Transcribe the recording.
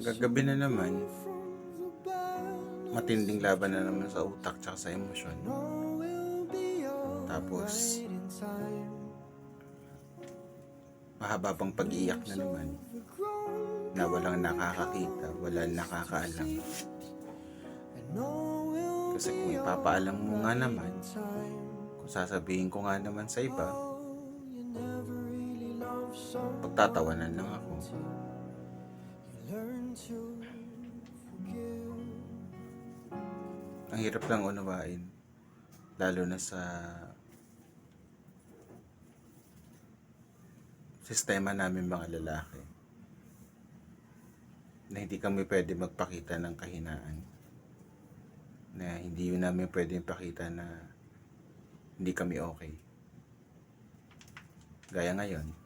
Gagabi na naman, matinding laban na naman sa utak tsaka sa emosyon. Tapos mahaba pang pag-iyak na naman na walang nakakakita, walang nakakaalam. Kasi kung ipapaalam mo nga naman, kung sasabihin ko nga naman sa iba, pagtatawanan lang ako. Ang hirap lang unawain, lalo na sa sistema namin mga lalaki, na hindi kami pwede magpakita ng kahinaan, na hindi namin pwede ipakita na hindi kami okay. Gaya ngayon,